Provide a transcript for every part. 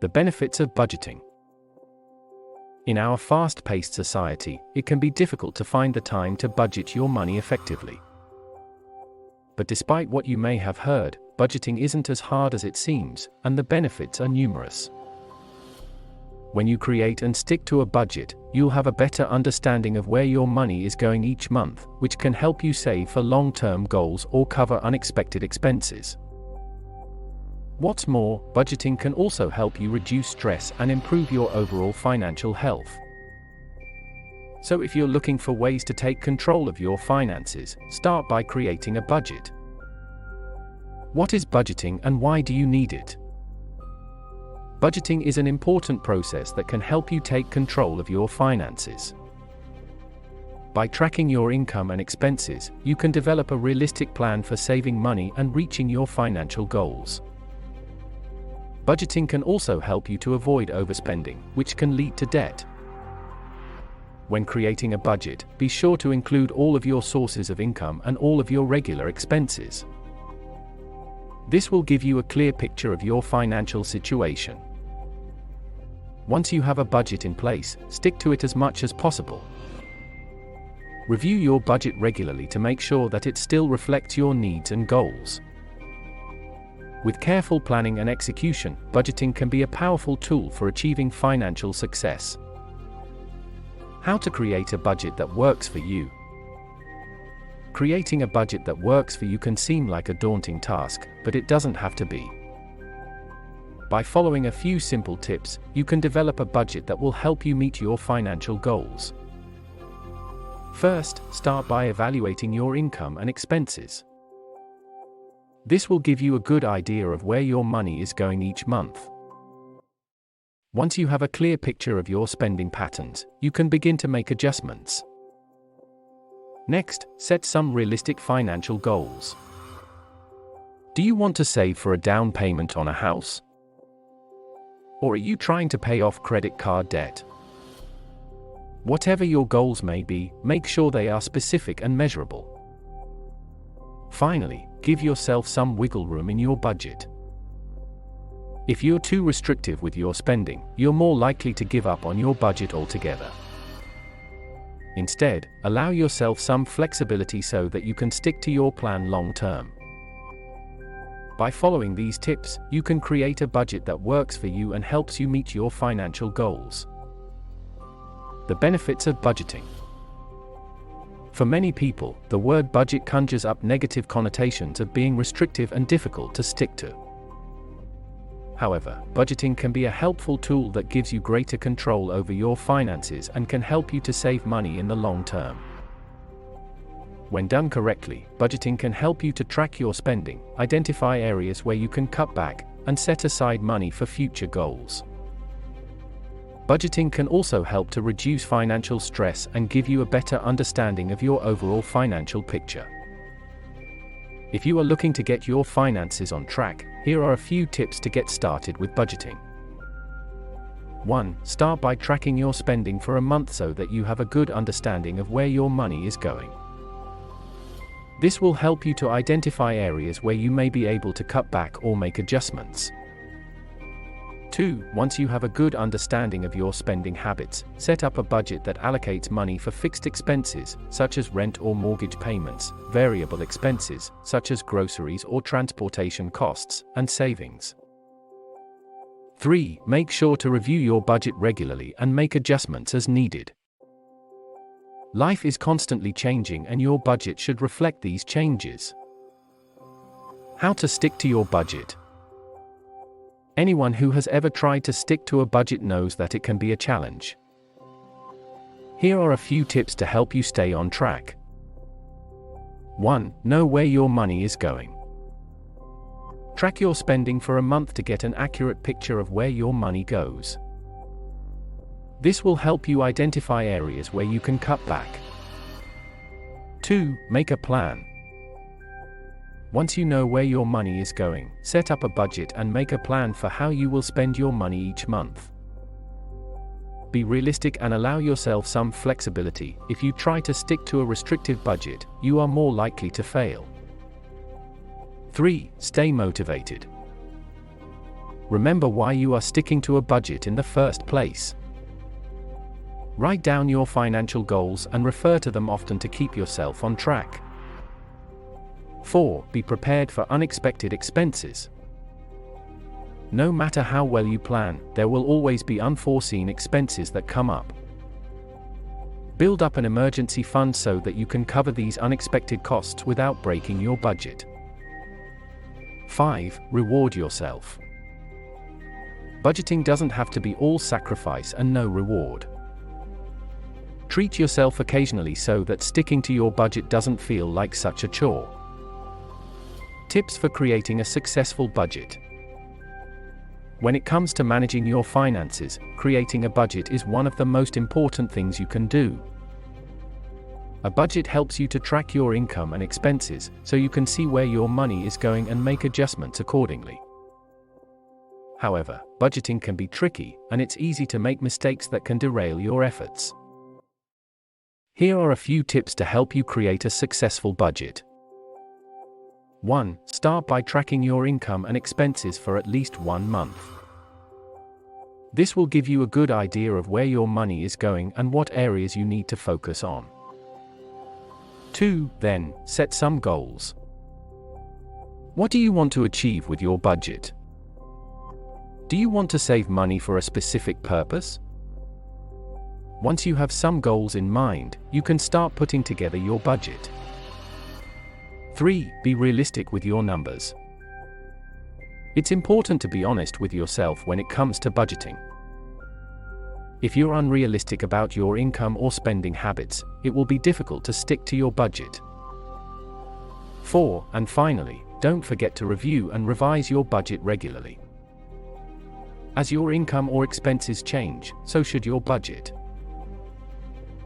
The benefits of budgeting. In our fast-paced society, it can be difficult to find the time to budget your money effectively. But despite what you may have heard, budgeting isn't as hard as it seems, and the benefits are numerous. When you create and stick to a budget, you'll have a better understanding of where your money is going each month, which can help you save for long-term goals or cover unexpected expenses. What's more, budgeting can also help you reduce stress and improve your overall financial health. So if you're looking for ways to take control of your finances, start by creating a budget. What is budgeting and why do you need it? Budgeting is an important process that can help you take control of your finances. By tracking your income and expenses, you can develop a realistic plan for saving money and reaching your financial goals. Budgeting can also help you to avoid overspending, which can lead to debt. When creating a budget, be sure to include all of your sources of income and all of your regular expenses. This will give you a clear picture of your financial situation. Once you have a budget in place, stick to it as much as possible. Review your budget regularly to make sure that it still reflects your needs and goals. With careful planning and execution, budgeting can be a powerful tool for achieving financial success. How to create a budget that works for you. Creating a budget that works for you can seem like a daunting task, but it doesn't have to be. By following a few simple tips, you can develop a budget that will help you meet your financial goals. First, start by evaluating your income and expenses. This will give you a good idea of where your money is going each month. Once you have a clear picture of your spending patterns, you can begin to make adjustments. Next, set some realistic financial goals. Do you want to save for a down payment on a house? Or are you trying to pay off credit card debt? Whatever your goals may be, make sure they are specific and measurable. Finally, give yourself some wiggle room in your budget. If you're too restrictive with your spending, you're more likely to give up on your budget altogether. Instead, allow yourself some flexibility so that you can stick to your plan long term. By following these tips, you can create a budget that works for you and helps you meet your financial goals. The benefits of budgeting. For many people, the word budget conjures up negative connotations of being restrictive and difficult to stick to. However, budgeting can be a helpful tool that gives you greater control over your finances and can help you to save money in the long term. When done correctly, budgeting can help you to track your spending, identify areas where you can cut back, and set aside money for future goals. Budgeting can also help to reduce financial stress and give you a better understanding of your overall financial picture. If you are looking to get your finances on track, here are a few tips to get started with budgeting. 1. Start by tracking your spending for a month so that you have a good understanding of where your money is going. This will help you to identify areas where you may be able to cut back or make adjustments. 2. Once you have a good understanding of your spending habits, set up a budget that allocates money for fixed expenses, such as rent or mortgage payments, variable expenses, such as groceries or transportation costs, and savings. 3. Make sure to review your budget regularly and make adjustments as needed. Life is constantly changing and your budget should reflect these changes. How to stick to your budget. Anyone who has ever tried to stick to a budget knows that it can be a challenge. Here are a few tips to help you stay on track. 1. Know where your money is going. Track your spending for a month to get an accurate picture of where your money goes. This will help you identify areas where you can cut back. 2. Make a plan. Once you know where your money is going, set up a budget and make a plan for how you will spend your money each month. Be realistic and allow yourself some flexibility. If you try to stick to a restrictive budget, you are more likely to fail. 3. Stay motivated. Remember why you are sticking to a budget in the first place. Write down your financial goals and refer to them often to keep yourself on track. 4. Be prepared for unexpected expenses. No matter how well you plan, there will always be unforeseen expenses that come up. Build up an emergency fund so that you can cover these unexpected costs without breaking your budget. 5. Reward yourself. Budgeting doesn't have to be all sacrifice and no reward. Treat yourself occasionally so that sticking to your budget doesn't feel like such a chore. Tips for creating a successful budget. When it comes to managing your finances, creating a budget is one of the most important things you can do. A budget helps you to track your income and expenses, so you can see where your money is going and make adjustments accordingly. However, budgeting can be tricky, and it's easy to make mistakes that can derail your efforts. Here are a few tips to help you create a successful budget. 1. Start by tracking your income and expenses for at least 1 month. This will give you a good idea of where your money is going and what areas you need to focus on. 2. Then, set some goals. What do you want to achieve with your budget? Do you want to save money for a specific purpose? Once you have some goals in mind, you can start putting together your budget. 3. Be realistic with your numbers. It's important to be honest with yourself when it comes to budgeting. If you're unrealistic about your income or spending habits, it will be difficult to stick to your budget. 4. And finally, don't forget to review and revise your budget regularly. As your income or expenses change, so should your budget.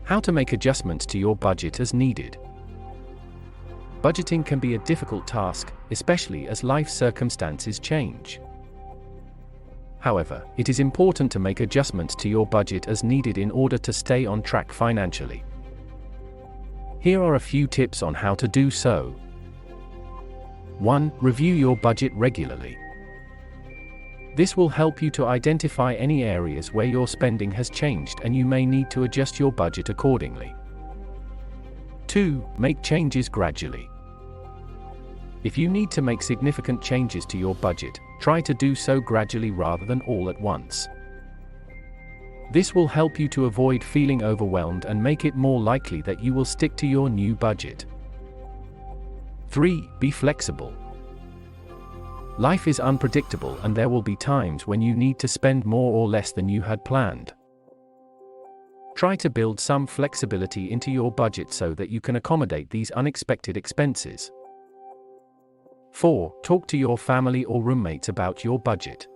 How to make adjustments to your budget as needed. Budgeting can be a difficult task, especially as life circumstances change. However, it is important to make adjustments to your budget as needed in order to stay on track financially. Here are a few tips on how to do so. 1. Review your budget regularly. This will help you to identify any areas where your spending has changed and you may need to adjust your budget accordingly. 2. Make changes gradually. If you need to make significant changes to your budget, try to do so gradually rather than all at once. This will help you to avoid feeling overwhelmed and make it more likely that you will stick to your new budget. 3. Be flexible. Life is unpredictable and there will be times when you need to spend more or less than you had planned. Try to build some flexibility into your budget so that you can accommodate these unexpected expenses. 4. Talk to your family or roommates about your budget.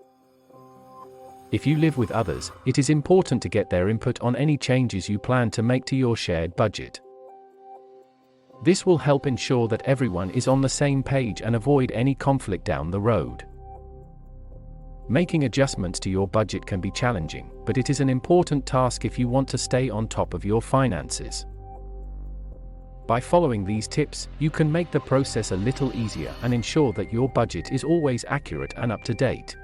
If you live with others, it is important to get their input on any changes you plan to make to your shared budget. This will help ensure that everyone is on the same page and avoid any conflict down the road. Making adjustments to your budget can be challenging, but it is an important task if you want to stay on top of your finances. By following these tips, you can make the process a little easier and ensure that your budget is always accurate and up to date.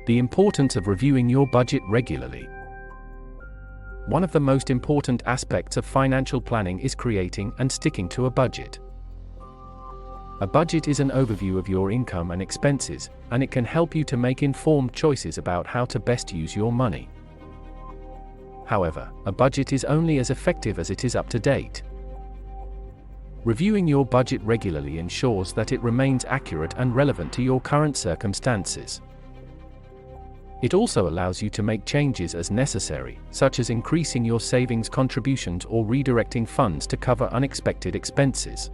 The importance of reviewing your budget regularly. One of the most important aspects of financial planning is creating and sticking to a budget. A budget is an overview of your income and expenses, and it can help you to make informed choices about how to best use your money. However, a budget is only as effective as it is up to date. Reviewing your budget regularly ensures that it remains accurate and relevant to your current circumstances. It also allows you to make changes as necessary, such as increasing your savings contributions or redirecting funds to cover unexpected expenses.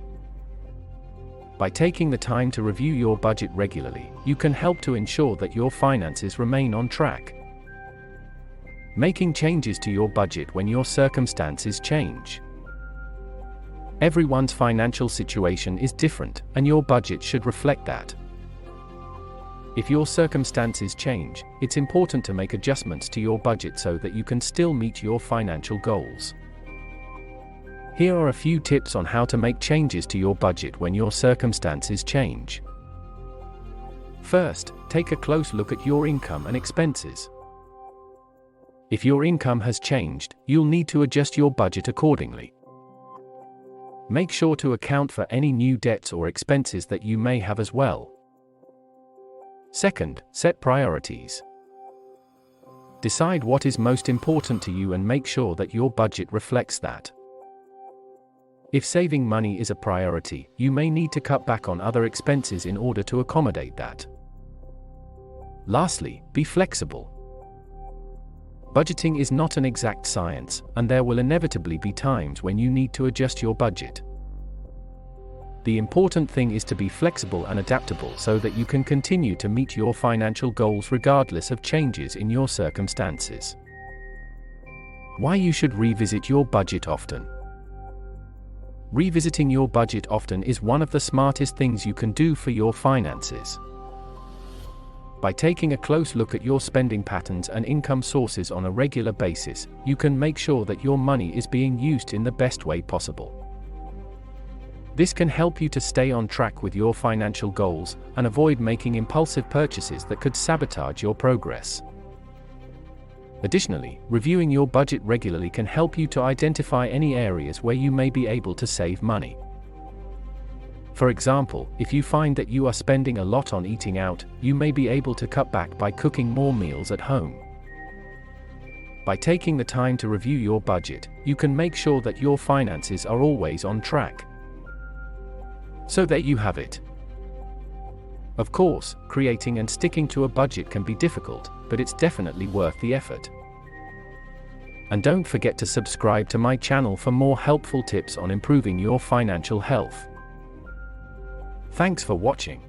By taking the time to review your budget regularly, you can help to ensure that your finances remain on track. Making changes to your budget when your circumstances change. Everyone's financial situation is different, and your budget should reflect that. If your circumstances change, it's important to make adjustments to your budget so that you can still meet your financial goals. Here are a few tips on how to make changes to your budget when your circumstances change. First, take a close look at your income and expenses. If your income has changed, you'll need to adjust your budget accordingly. Make sure to account for any new debts or expenses that you may have as well. Second, set priorities. Decide what is most important to you and make sure that your budget reflects that. If saving money is a priority, you may need to cut back on other expenses in order to accommodate that. Lastly, be flexible. Budgeting is not an exact science, and there will inevitably be times when you need to adjust your budget. The important thing is to be flexible and adaptable so that you can continue to meet your financial goals regardless of changes in your circumstances. Why you should revisit your budget often. Revisiting your budget often is one of the smartest things you can do for your finances. By taking a close look at your spending patterns and income sources on a regular basis, you can make sure that your money is being used in the best way possible. This can help you to stay on track with your financial goals and avoid making impulsive purchases that could sabotage your progress. Additionally, reviewing your budget regularly can help you to identify any areas where you may be able to save money. For example, if you find that you are spending a lot on eating out, you may be able to cut back by cooking more meals at home. By taking the time to review your budget, you can make sure that your finances are always on track. So there you have it. Of course, creating and sticking to a budget can be difficult, but it's definitely worth the effort. And don't forget to subscribe to my channel for more helpful tips on improving your financial health. Thanks for watching.